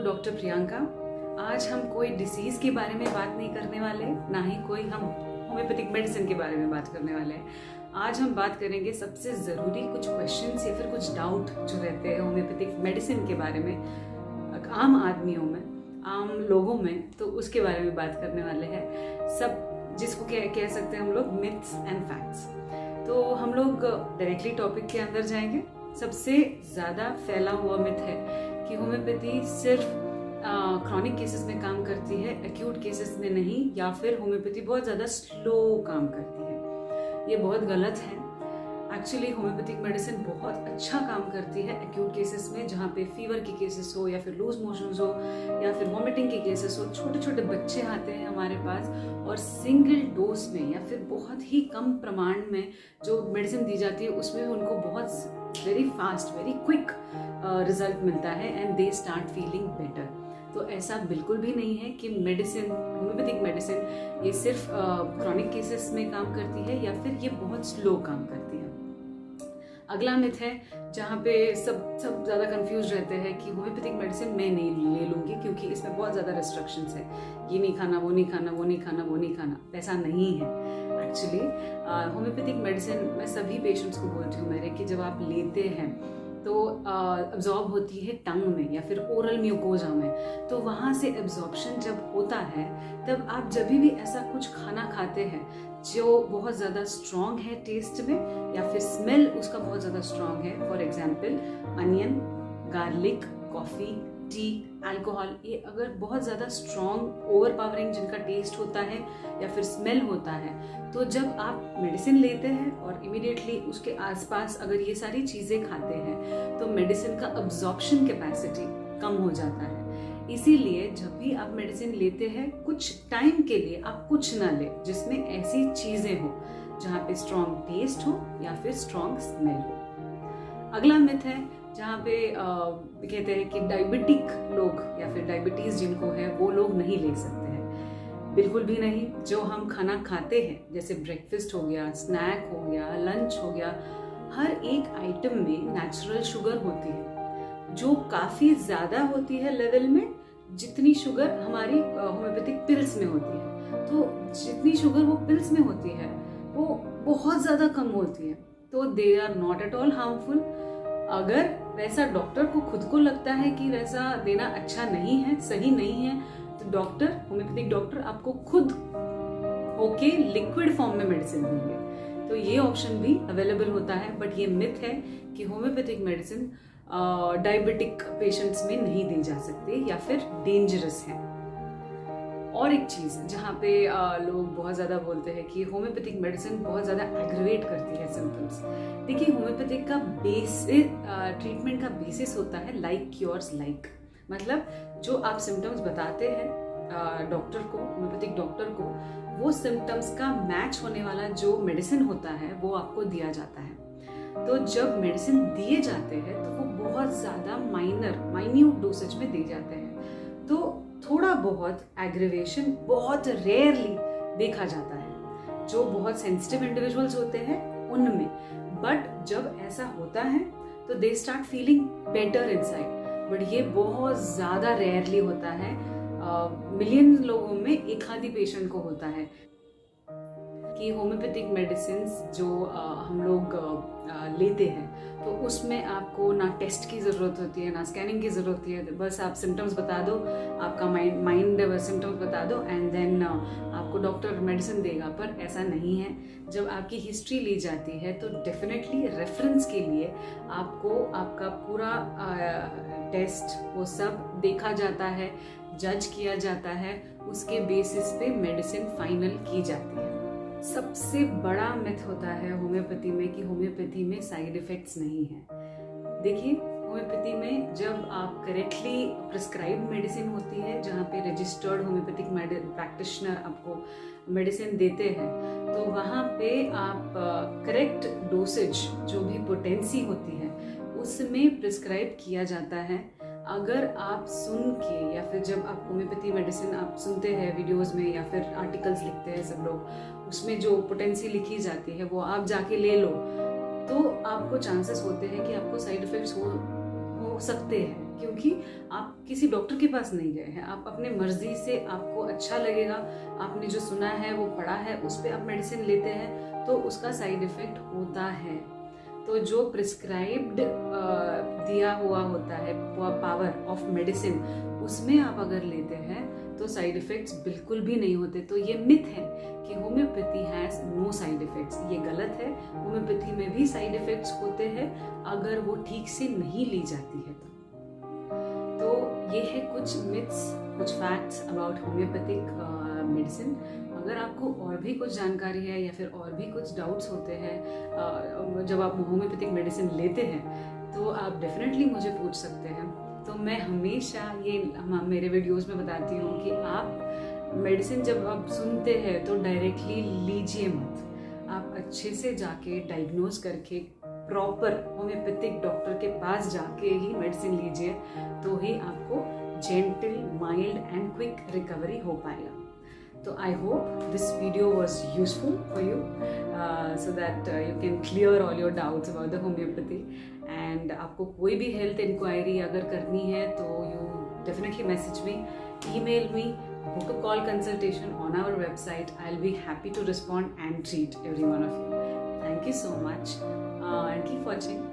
Doctor Priyanka. आज हम कोई डिसीज के बारे में बात नहीं करने वाले, ना ही कोई हम होम्योपैथिक मेडिसिन के बारे में बात करने वाले हैं। आज हम बात करेंगे सबसे ज़रूरी कुछ क्वेश्चंस या फिर कुछ डाउट जो रहते हैं होम्योपैथिक मेडिसिन के बारे में आम आदमियों में, आम लोगों में, तो उसके बारे में बात करने वाले हैं। सब जिसको कह सकते हैं हम लोग मिथ्स एंड फैक्ट्स। तो हम लोग डायरेक्टली टॉपिक के अंदर जाएंगे। सबसे ज़्यादा फैला हुआ मिथ है कि होम्योपैथी सिर्फ क्रॉनिक केसेस में काम करती है, एक्यूट केसेस में नहीं, या फिर होम्योपैथी बहुत ज़्यादा स्लो काम करती है। ये बहुत गलत है। एक्चुअली होम्योपैथिक मेडिसिन बहुत अच्छा काम करती है एक्यूट केसेस में, जहाँ पे फीवर के केसेस हो या फिर लूज मोशंस हो या फिर वॉमिटिंग के केसेस हो। छोटे छोटे बच्चे आते हैं हमारे पास और सिंगल डोज में या फिर बहुत ही कम प्रमाण में जो मेडिसिन दी जाती है उसमें उनको बहुत very fast, very quick result मिलता है and they start feeling better. तो ऐसा बिल्कुल भी नहीं है कि मेडिसिन, होम्योपैथिक मेडिसिन ये सिर्फ क्रॉनिक केसेस में काम करती है या फिर ये बहुत स्लो काम करती है। अगला मिथ है जहाँ पे सब ज़्यादा कंफ्यूज रहते हैं कि होम्योपैथिक मेडिसिन मैं नहीं ले लूँगी क्योंकि इसमें बहुत ज़्यादा रेस्ट्रिक्शंस है, ये नहीं खाना, वो नहीं खाना, वो नहीं खाना, वो नहीं खाना। ऐसा नहीं है। एक्चुअली होम्योपैथिक मेडिसिन मैं सभी पेशेंट्स को बोलती हूँ मेरे कि जब आप लेते हैं तो एब्जॉर्ब होती है टंग में या फिर ओरल म्यूकोजा में। तो वहाँ से एब्जॉर्प्शन जब होता है तब आप जब भी ऐसा कुछ खाना खाते हैं जो बहुत ज़्यादा स्ट्रॉन्ग है टेस्ट में या फिर स्मेल उसका बहुत ज़्यादा स्ट्रॉन्ग है, for example onion, garlic, coffee, T, alcohol, ये अगर बहुत ज़्यादा स्ट्रॉन्ग ओवरपावरिंग जिनका टेस्ट होता है या फिर स्मेल होता है, तो जब आप मेडिसिन लेते हैं और इमीडिएटली उसके आसपास अगर ये सारी चीज़ें खाते हैं तो मेडिसिन का अब्जॉर्प्शन कैपेसिटी कम हो जाता है। इसीलिए जब भी आप मेडिसिन लेते हैं कुछ टाइम के लिए आप कुछ ना ले जिसमें ऐसी चीज़ें हो जहाँ पे स्ट्रॉन्ग टेस्ट हो या फिर स्ट्रॉन्ग स्मेल हो। अगला मिथ है जहाँ पे कहते हैं कि डायबिटिक लोग या फिर डायबिटीज जिनको है वो लोग नहीं ले सकते हैं। बिल्कुल भी नहीं। जो हम खाना खाते हैं जैसे ब्रेकफास्ट हो गया, स्नैक हो गया, लंच हो गया, हर एक आइटम में नेचुरल शुगर होती है जो काफ़ी ज़्यादा होती है लेवल में, जितनी शुगर हमारी होम्योपैथिक पिल्स में होती है। तो जितनी शुगर वो पिल्स में होती है वो बहुत ज़्यादा कम होती है। तो they are not at all harmful. अगर वैसा डॉक्टर को खुद को लगता है कि वैसा देना अच्छा नहीं है, सही नहीं है, तो डॉक्टर, होम्योपैथिक डॉक्टर आपको खुद होके लिक्विड फॉर्म में मेडिसिन देंगे। तो ये ऑप्शन भी अवेलेबल होता है। बट ये मिथ है कि होम्योपैथिक मेडिसिन डायबिटिक पेशेंट्स में नहीं दी जा सकती या फिर डेंजरस है। और एक चीज़ जहाँ पे लोग बहुत ज़्यादा बोलते हैं कि होम्योपैथिक मेडिसिन बहुत ज़्यादा एग्रीवेट करती है सिम्टम्स। देखिए, होम्योपैथिक का ट्रीटमेंट का बेसिस होता है लाइक क्योर्स लाइक। मतलब जो आप सिम्टम्स बताते हैं डॉक्टर को, होम्योपैथिक डॉक्टर को, वो सिम्टम्स का मैच होने वाला जो मेडिसिन होता है वो आपको दिया जाता है। तो जब मेडिसिन दिए जाते हैं तो वो बहुत ज़्यादा माइन्यूट डोसेज में दिए जाते हैं। तो थोड़ा बहुत एग्रीवेशन बहुत रेयरली देखा जाता है जो बहुत सेंसिटिव इंडिविजुअल्स होते हैं उनमें। बट जब ऐसा होता है तो they start feeling better inside. But ये बहुत ज़्यादा रेयरली होता है। मिलियन लोगों में एक आधी पेशेंट को होता है कि होम्योपैथिक मेडिसिन जो हम लोग लेते हैं तो उसमें आपको ना टेस्ट की ज़रूरत होती है, ना स्कैनिंग की ज़रूरत होती है। बस आप सिम्टम्स बता दो, आपका माइंड सिम्टम्स बता दो एंड देन आपको डॉक्टर मेडिसिन देगा। पर ऐसा नहीं है। जब आपकी हिस्ट्री ली जाती है तो डेफिनेटली रेफरेंस के लिए आपको आपका पूरा टेस्ट वो सब देखा जाता है, जज किया जाता है, उसके बेसिस पे मेडिसिन फाइनल की जाती है। सबसे बड़ा मिथ होता है होम्योपैथी में कि होम्योपैथी में साइड इफ़ेक्ट्स नहीं है। देखिए, होम्योपैथी में जब आप करेक्टली प्रिस्क्राइब्ड मेडिसिन होती है, जहाँ पे रजिस्टर्ड होम्योपैथिक प्रैक्टिशनर आपको मेडिसिन देते हैं, तो वहाँ पे आप करेक्ट डोसेज जो भी पोटेंसी होती है उसमें प्रिस्क्राइब किया जाता है। अगर आप सुन के या फिर जब आप होम्योपैथी मेडिसिन आप सुनते हैं वीडियोस में या फिर आर्टिकल्स लिखते हैं सब लोग, उसमें जो पोटेंसी लिखी जाती है वो आप जाके ले लो, तो आपको चांसेस होते हैं कि आपको साइड इफेक्ट्स हो सकते हैं, क्योंकि आप किसी डॉक्टर के पास नहीं गए हैं, आप अपने मर्जी से, आपको अच्छा लगेगा, आपने जो सुना है वो पढ़ा है, उस पर आप मेडिसिन लेते हैं तो उसका साइड इफेक्ट होता है। तो जो प्रिस्क्राइब्ड दिया हुआ होता है पावर ऑफ मेडिसिन, उसमें आप अगर लेते हैं तो साइड इफेक्ट्स बिल्कुल भी नहीं होते। तो ये मिथ है कि homeopathy has no side effects, ये गलत है। होम्योपैथी में भी साइड इफेक्ट्स होते हैं अगर वो ठीक से नहीं ली जाती है। तो ये है कुछ मिथ्स, कुछ फैक्ट्स अबाउट होम्योपैथिक मेडिसिन। अगर आपको और भी कुछ जानकारी है या फिर और भी कुछ डाउट्स होते हैं जब आप होम्योपैथिक मेडिसिन लेते हैं, तो आप डेफिनेटली मुझे पूछ सकते हैं। तो मैं हमेशा ये मेरे वीडियोस में बताती हूँ कि आप मेडिसिन जब आप सुनते हैं तो डायरेक्टली लीजिए मत। आप अच्छे से जाके डायग्नोज करके प्रॉपर होम्योपैथिक डॉक्टर के पास जाके ही मेडिसिन लीजिए, तो ही आपको gentle, mild and quick recovery हो पाएगा। So I hope this video was useful for you, so that you can clear all your doubts about the homeopathy. And आपको कोई भी health inquiry अगर करनी है तो you definitely message me, email me, book a call consultation on our website. I'll be happy to respond and treat every one of you. Thank you so much, and keep watching.